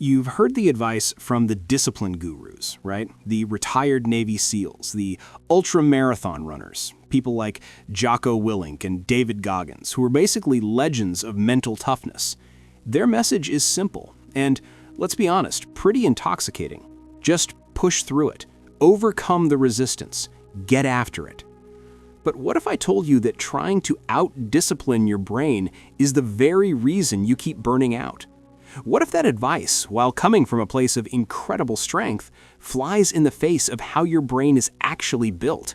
You've heard the advice from the discipline gurus, right? The retired Navy SEALs, the ultra marathon runners, people like Jocko Willink and David Goggins, who are basically legends of mental toughness. Their message is simple and, let's be honest, pretty intoxicating. Just push through it, overcome the resistance, get after it. But what if I told you that trying to out-discipline your brain is the very reason you keep burning out? What if that advice, while coming from a place of incredible strength, flies in the face of how your brain is actually built?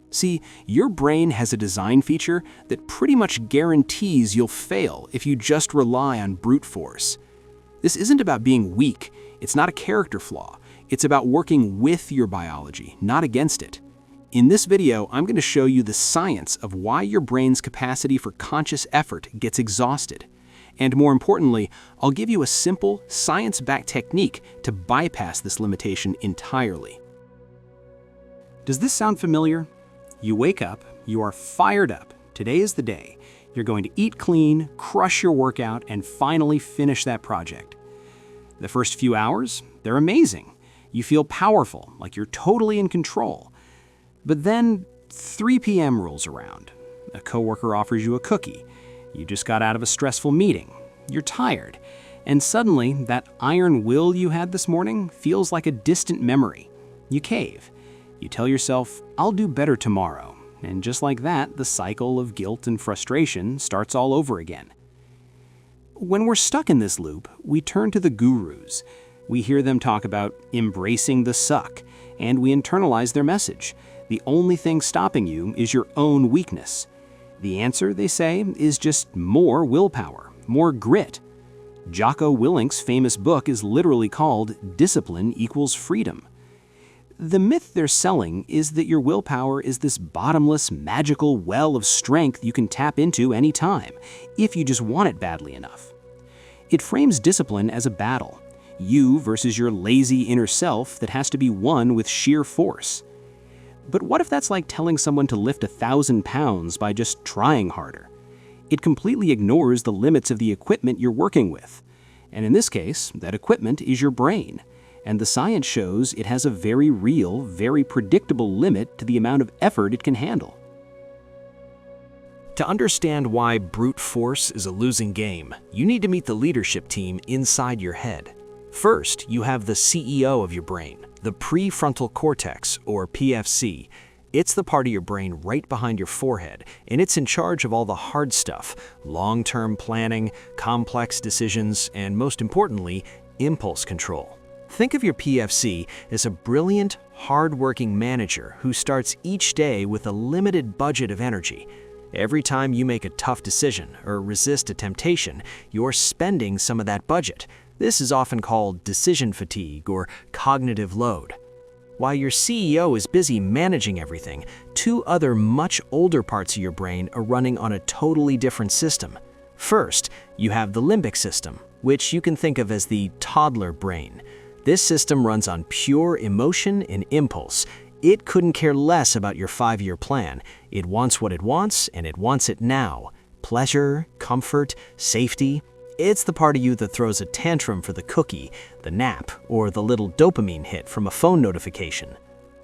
See, your brain has a design feature that pretty much guarantees you'll fail if you just rely on brute force. This isn't about being weak, it's not a character flaw, it's about working with your biology, not against it. In this video, I'm going to show you the science of why your brain's capacity for conscious effort gets exhausted. And more importantly, I'll give you a simple, science-backed technique to bypass this limitation entirely. Does this sound familiar? You wake up, you are fired up. Today is the day. You're going to eat clean, crush your workout, and finally finish that project. The first few hours, they're amazing. You feel powerful, like you're totally in control. But then 3 p.m. rolls around. A coworker offers you a cookie. You just got out of a stressful meeting. You're tired. And suddenly, that iron will you had this morning feels like a distant memory. You cave. You tell yourself, I'll do better tomorrow. And just like that, the cycle of guilt and frustration starts all over again. When we're stuck in this loop, we turn to the gurus. We hear them talk about embracing the suck, and we internalize their message. The only thing stopping you is your own weakness. The answer, they say, is just more willpower, more grit. Jocko Willink's famous book is literally called Discipline Equals Freedom. The myth they're selling is that your willpower is this bottomless, magical well of strength you can tap into anytime, if you just want it badly enough. It frames discipline as a battle, you versus your lazy inner self that has to be won with sheer force. But what if that's like telling someone to lift 1,000 pounds by just trying harder? It completely ignores the limits of the equipment you're working with. And in this case, that equipment is your brain. And the science shows it has a very real, very predictable limit to the amount of effort it can handle. To understand why brute force is a losing game, you need to meet the leadership team inside your head. First, you have the CEO of your brain, the prefrontal cortex, or PFC. It's the part of your brain right behind your forehead, and it's in charge of all the hard stuff, long-term planning, complex decisions, and most importantly, impulse control. Think of your PFC as a brilliant, hard-working manager who starts each day with a limited budget of energy. Every time you make a tough decision or resist a temptation, you're spending some of that budget. This is often called decision fatigue or cognitive load. While your CEO is busy managing everything, 2 other much older parts of your brain are running on a totally different system. First, you have the limbic system, which you can think of as the toddler brain. This system runs on pure emotion and impulse. It couldn't care less about your 5-year plan. It wants what it wants, and it wants it now. Pleasure, comfort, safety. It's the part of you that throws a tantrum for the cookie, the nap, or the little dopamine hit from a phone notification.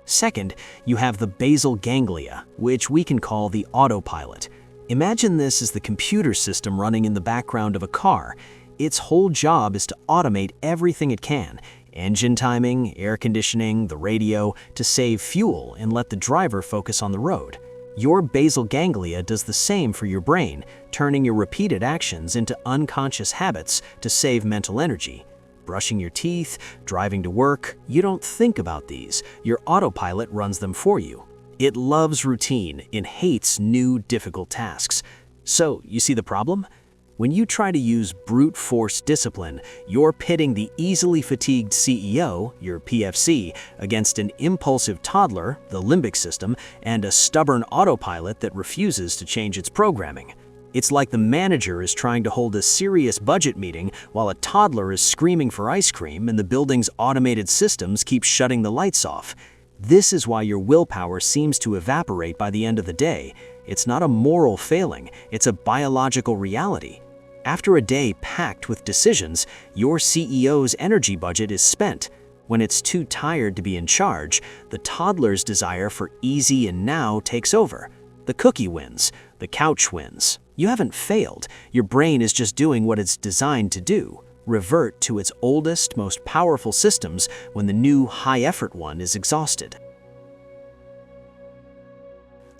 Second, you have the basal ganglia, which we can call the autopilot. Imagine this as the computer system running in the background of a car. Its whole job is to automate everything it can, engine timing, air conditioning, the radio, to save fuel and let the driver focus on the road. Your basal ganglia does the same for your brain, turning your repeated actions into unconscious habits to save mental energy. Brushing your teeth, driving to work, you don't think about these. Your autopilot runs them for you. It loves routine and hates new, difficult tasks. So, you see the problem? When you try to use brute force discipline, you're pitting the easily fatigued CEO, your PFC, against an impulsive toddler, the limbic system, and a stubborn autopilot that refuses to change its programming. It's like the manager is trying to hold a serious budget meeting while a toddler is screaming for ice cream and the building's automated systems keep shutting the lights off. This is why your willpower seems to evaporate by the end of the day. It's not a moral failing, it's a biological reality. After a day packed with decisions, your CEO's energy budget is spent. When it's too tired to be in charge, the toddler's desire for easy and now takes over. The cookie wins, the couch wins. You haven't failed. Your brain is just doing what it's designed to do. Revert to its oldest, most powerful systems when the new high-effort one is exhausted.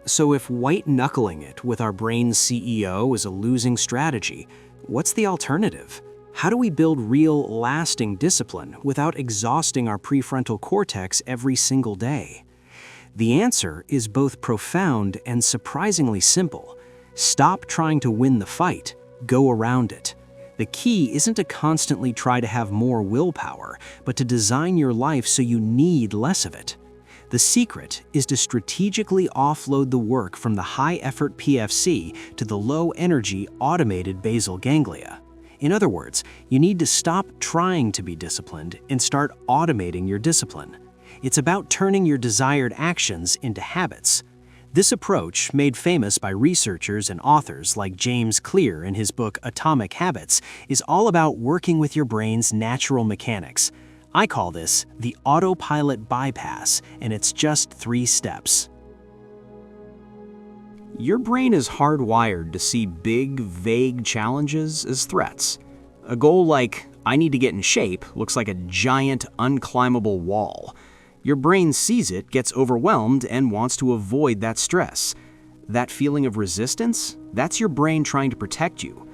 So if white-knuckling it with our brain's CEO is a losing strategy, what's the alternative? How do we build real, lasting discipline without exhausting our prefrontal cortex every single day? The answer is both profound and surprisingly simple. Stop trying to win the fight. Go around it. The key isn't to constantly try to have more willpower, but to design your life so you need less of it. The secret is to strategically offload the work from the high-effort PFC to the low-energy automated basal ganglia. In other words, you need to stop trying to be disciplined and start automating your discipline. It's about turning your desired actions into habits. This approach, made famous by researchers and authors like James Clear in his book Atomic Habits, is all about working with your brain's natural mechanics. I call this the autopilot bypass, and it's just 3 steps. Your brain is hardwired to see big, vague challenges as threats. A goal like, I need to get in shape, looks like a giant, unclimbable wall. Your brain sees it, gets overwhelmed, and wants to avoid that stress. That feeling of resistance, that's your brain trying to protect you.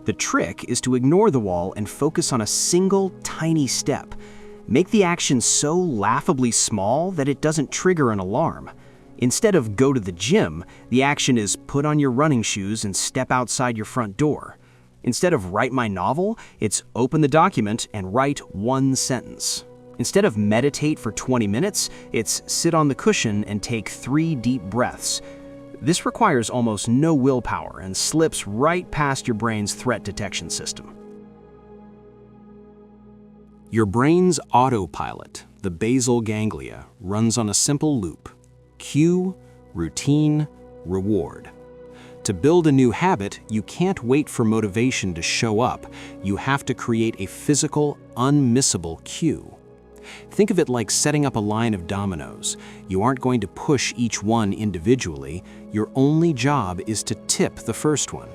The trick is to ignore the wall and focus on a single, tiny step. Make the action so laughably small that it doesn't trigger an alarm. Instead of go to the gym, the action is put on your running shoes and step outside your front door. Instead of write my novel, it's open the document and write 1 sentence. Instead of meditate for 20 minutes, it's sit on the cushion and take 3 deep breaths. This requires almost no willpower and slips right past your brain's threat detection system. Your brain's autopilot, the basal ganglia, runs on a simple loop. Cue, routine, reward. To build a new habit, you can't wait for motivation to show up. You have to create a physical, unmissable cue. Think of it like setting up a line of dominoes. You aren't going to push each one individually. Your only job is to tip the first one.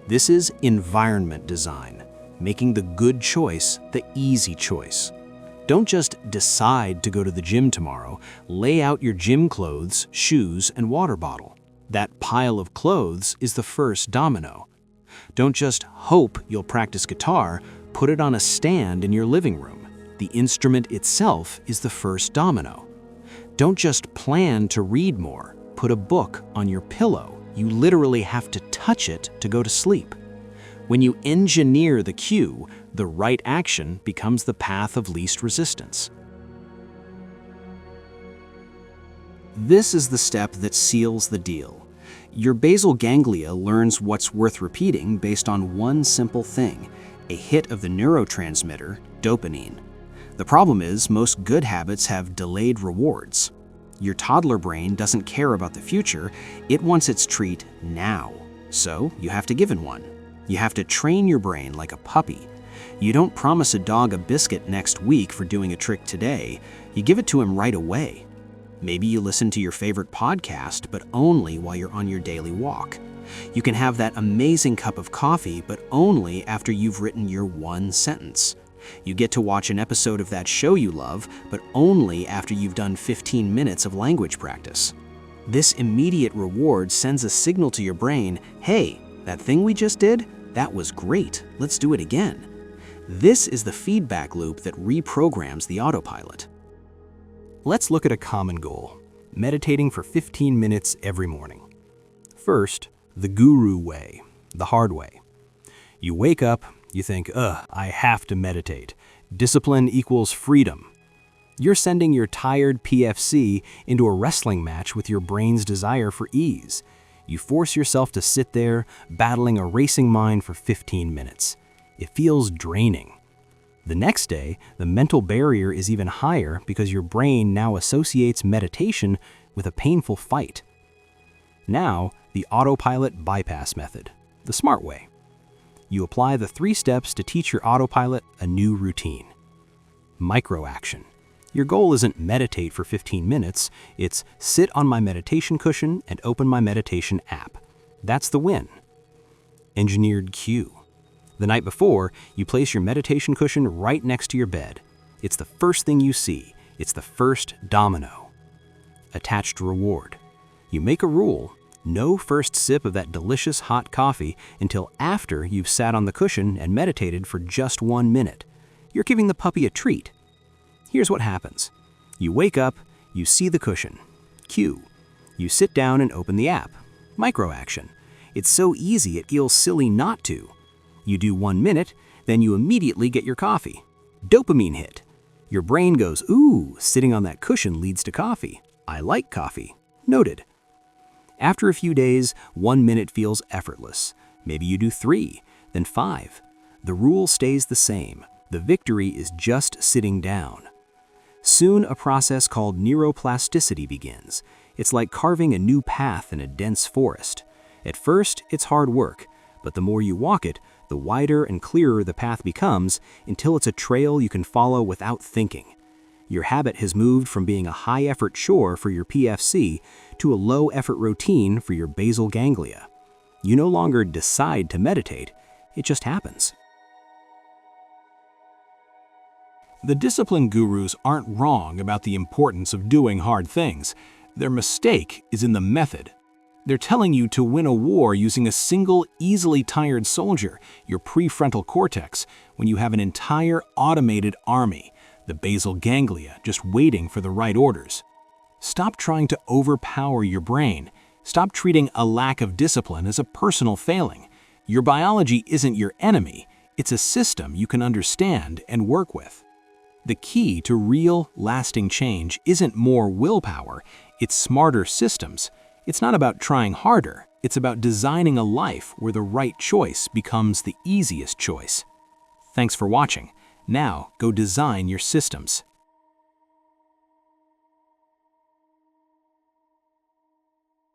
This is environment design, making the good choice the easy choice. Don't just decide to go to the gym tomorrow. Lay out your gym clothes, shoes, and water bottle. That pile of clothes is the first domino. Don't just hope you'll practice guitar. Put it on a stand in your living room. The instrument itself is the first domino. Don't just plan to read more. Put a book on your pillow. You literally have to touch it to go to sleep. When you engineer the cue, the right action becomes the path of least resistance. This is the step that seals the deal. Your basal ganglia learns what's worth repeating based on one simple thing, a hit of the neurotransmitter, dopamine. The problem is, most good habits have delayed rewards. Your toddler brain doesn't care about the future, it wants its treat now. So you have to give it one. You have to train your brain like a puppy. You don't promise a dog a biscuit next week for doing a trick today. You give it to him right away. Maybe you listen to your favorite podcast, but only while you're on your daily walk. You can have that amazing cup of coffee, but only after you've written your 1 sentence. You get to watch an episode of that show you love, but only after you've done 15 minutes of language practice. This immediate reward sends a signal to your brain, hey, that thing we just did? That was great. Let's do it again. This is the feedback loop that reprograms the autopilot. Let's look at a common goal, meditating for 15 minutes every morning. First, the guru way, the hard way. You wake up, you think, I have to meditate. Discipline equals freedom. You're sending your tired PFC into a wrestling match with your brain's desire for ease. You force yourself to sit there, battling a racing mind for 15 minutes. It feels draining. The next day, the mental barrier is even higher because your brain now associates meditation with a painful fight. Now, the autopilot bypass method, the smart way. You apply the 3 steps to teach your autopilot a new routine. Micro-action. Your goal isn't meditate for 15 minutes, it's sit on my meditation cushion and open my meditation app. That's the win. Engineered cue. The night before, you place your meditation cushion right next to your bed. It's the first thing you see. It's the first domino. Attached reward. You make a rule: no first sip of that delicious hot coffee until after you've sat on the cushion and meditated for just 1 minute. You're giving the puppy a treat. Here's what happens. You wake up, you see the cushion. Cue. You sit down and open the app. Micro-action. It's so easy it feels silly not to. You do 1 minute, then you immediately get your coffee. Dopamine hit. Your brain goes, ooh, sitting on that cushion leads to coffee. I like coffee. Noted. After a few days, 1 minute feels effortless. Maybe you do 3, then 5. The rule stays the same. The victory is just sitting down. Soon, a process called neuroplasticity begins. It's like carving a new path in a dense forest. At first, it's hard work, but the more you walk it, the wider and clearer the path becomes until it's a trail you can follow without thinking. Your habit has moved from being a high-effort chore for your PFC to a low-effort routine for your basal ganglia. You no longer decide to meditate, it just happens. The discipline gurus aren't wrong about the importance of doing hard things. Their mistake is in the method. They're telling you to win a war using a single, easily tired soldier, your prefrontal cortex, when you have an entire automated army, the basal ganglia, just waiting for the right orders. Stop trying to overpower your brain. Stop treating a lack of discipline as a personal failing. Your biology isn't your enemy. It's a system you can understand and work with. The key to real, lasting change isn't more willpower, it's smarter systems. It's not about trying harder, it's about designing a life where the right choice becomes the easiest choice. Thanks for watching. Now, go design your systems.